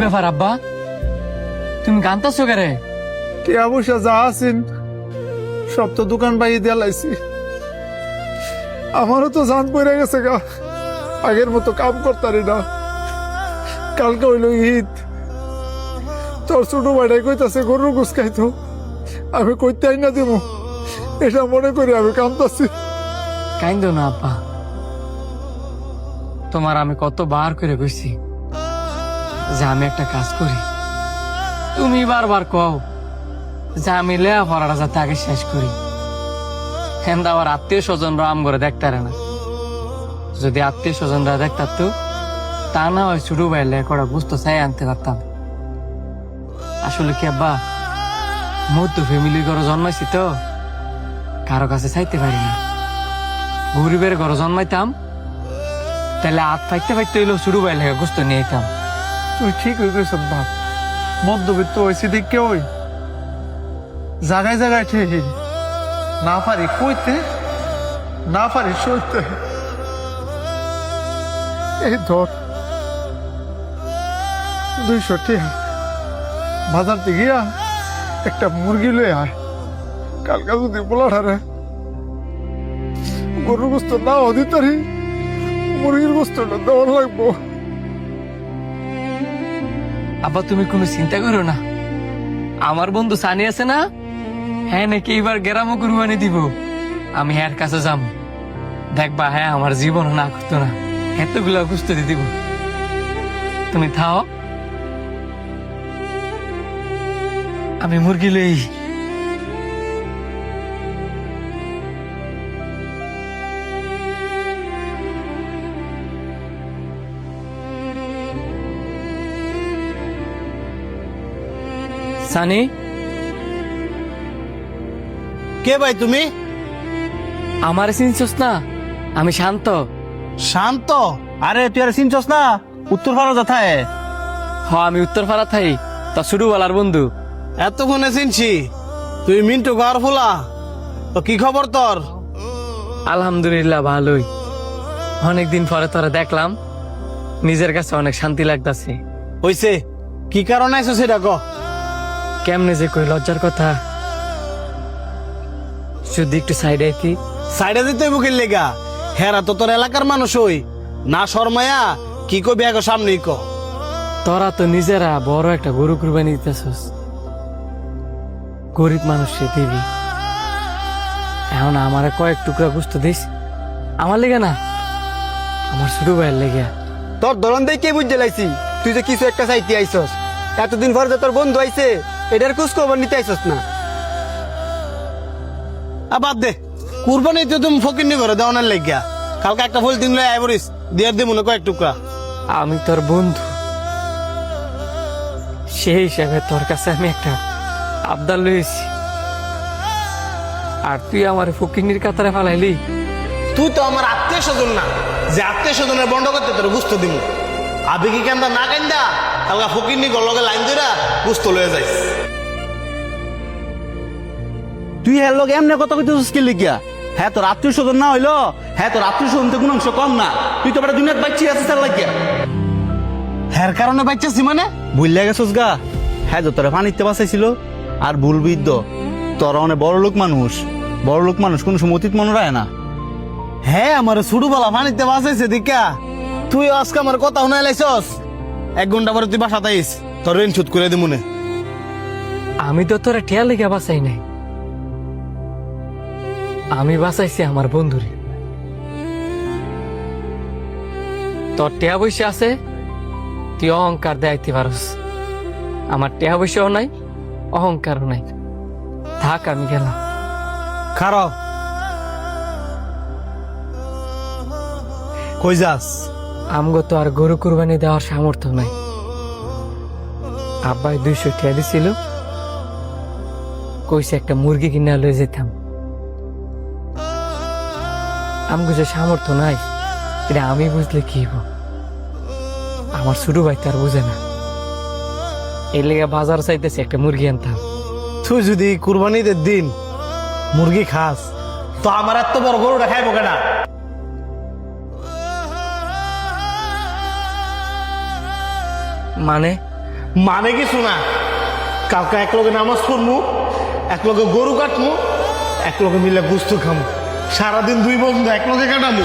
ব্যাপার আব্বা, তুমি কান্তাছো কেরে? টিয়া পয়সা যা আছেন সব তো দোকান বাইয়ে দিয়া লাইছি। আমারও তো জান পড়ে গেছে গা, আগের মতো কাম করতারি না। কালকে হইল ঈদ, তোর ছোট ভাইটাই কইতাছে গরুর গোস খাইতো, আমি কইতে না দেবো, এটা মনে করি আমি কামতাছি। কাইন্দো না আব্বা, তোমার আমি কতবার করে কইছি যে আমি একটা কাজ করি, তুমি বারবার কও যে আমি লেয়া পড়াটা যাতে আগে শেষ করি। হেন আবার আত্মীয় স্বজনরা আম করে দেখতারে না, যদি আত্মীয় স্বজনরা দেখতার তা না হয় ছোট ভাই লেখাটা বুঝতে চাই আনতে পারতাম। আসলে কি আব্বা, মধ্য ফ্যামিলির ঘরে জন্মাইছি তো কারো কাছে চাইতে পারি না। গরিবের ঘরে জন্মাইতাম তাহলে হাত ফাইতে ফাইতে হইলেও ছোট ভাই লেখা গুস্ত নিয়ে যেতাম। তুই ঠিক হয়ে গেছ বাপ, মধ্যবিত্ত হয়েছি দেখে ওই জায়গায় জায়গায় ঠিক না পারি কইতে, না পারি সইতে। এই ধর 200 টাকা, বাজার থেকে গিয়া একটা মুরগি লয়ে আয়। কালকা যদি বলাঠারে গরুর গোস্ত নাও দিতারি, মুরগির গোস্তটা দেওয়ার লাগবো। আব্বা তুমি কোনো চিন্তা করো না, আমার বন্ধু সানি আছে না, হ্যাঁ নাকি এবার গ্রামও কুরবানি দিব। আমি হ্যার কাছে যাম, দেখবা হ্যাঁ আমার জীবন না করতো না, এতগুলো গুস্ত দিয়ে দিব। তুমি থাও, আমি মুরগি লই। সানি, কে ভাই তুমি? আমার চিনছস না? আমি শান্ত। শান্ত? আরে তুই আর চিনছস না? উত্তর ভারত যাথায়। আমি উত্তর পাড়া থাই, তা ছোটবেলার বন্ধু। এতক্ষণে চিনছি, তুই মিন্টু ঘর ফোলা। তো কি খবর তোর? আলহামদুলিল্লাহ ভালোই। অনেকদিন পরে তোরা দেখলাম, নিজের কাছে অনেক শান্তি লাগতাছে। হইছে, কি কারণে আইছো সেটা ক। কেমনে যে কই লজ্জার কথা, শুধু একটু সাইডে কি সাইডে দিতে মুখের লেগা, হেরা তো তোর এলাকার মানুষ হই না, শর্মায়া কি কবি আগে সামনেই ক। তোরা তো নিজেরা বড় একটা গরু কুরবানি দিতেছস, গরিব মানুষে দিবি। এখন আমারে কয়েক টুকরা গুস্ত দিস, আমার লেগে না, আমার ছোট ভাইয়ের লেগে। তোর ধরন দিয়ে কে বুঝতে লাইছি তুই যে কিছু একটা চাইতে আইসস। এতদিন পরে যে তোর বন্ধু আইছে, এটার খোঁজ খবর নিতে আইসস না। বাদ দে, কুরবানি তো তুমি ফকিরনি করে দেওয়ানের লেগা। কালকে একটা ফুল দিন লয় আইবরিস, দিয়ে দে মনে কয়েক টুকরা। আমি তোর বন্ধু, সেই হিসাবে তোর কাছে আমি একটা আবদার লইছি, আর তুই আমার ফকিরনির কাতারে ফালাইলি। তুই তো আমার আত্মীয় স্বজন না, যে আত্মীয় স্বজনের বন্ধ করতে তোর গুস্ত দিব। আবেগি কেন্দা না কেন্দা কালকা ফকিরনি গলগে লাইন ধরা গুস্ত লয়ে যাইস। তুই হ্যাঁ লোক এমনি কথা কইতেছিস কি লিখিয়া? হ্যাঁ তোর আত্মীয় স্বজন না হইলো, হ্যাঁ তোর আত্মীয় স্বজন কোনো অংশ কম না। তুই তো দুনিয়ার বাচ্চি আছিস তার লাগিয়া। হ্যার কারণে বাচ্চাছি মানে ভুললে গেছস গা। হ্যাঁ তো তোরা পানিতে বাঁচাইছিল, আর ভুলবি তো তোরা অনেক বড় লোক মানুষ। বড় লোক মানুষ কোন সময় অতীত মনে রায় না। হ্যাঁ আমার ছোটবেলা পানিতে বাঁচাইছে দিকা। তুই আজকে আমার কথা শুনে লাইছস, 1 ঘন্টা পরে তুই বাসা তাইস, তোর ঋণ শোধ করে দিব মনে। আমি তো তোরা ঠেয়া লেগে বাঁচাই নাই, আমি বাঁচাইছি আমার বন্ধুরে। তোর টেয়া বসে আছে, তুই অহংকার দেখাইতে পারস। আমার টেয়া বসেও নাই, অহংকারও নাই। থাক, আমি গেলাম। খারাপ কই যাস? আমগো তো আর গরু কুরবানি দেওয়ার সামর্থ্য নাই। আব্বাই 200 টিয়া দিছিল, কইছে একটা মুরগি কিনা লয়ে যেতাম। আমগো যে সামর্থ্য নাই, এটা আমি বুঝলে কি হইব? আমার ছোট ভাই তো আর বুঝে না, এর লেগে বাজার চাইতেছে একটা মুরগি আনতাম। তুই যদি কুরবানিদের দিন মুরগি খাস, তো আমার এত বড় গরুটা খাইবো কেনা? মানে মানে কিছু না, কালকে এক লগে নামাজ পড়মু, এক লগে গরু কাটমু, এক লগে মিলে গুস্ত খামু, সারাদিন দুই বন্ধু এক লগে কাটামু।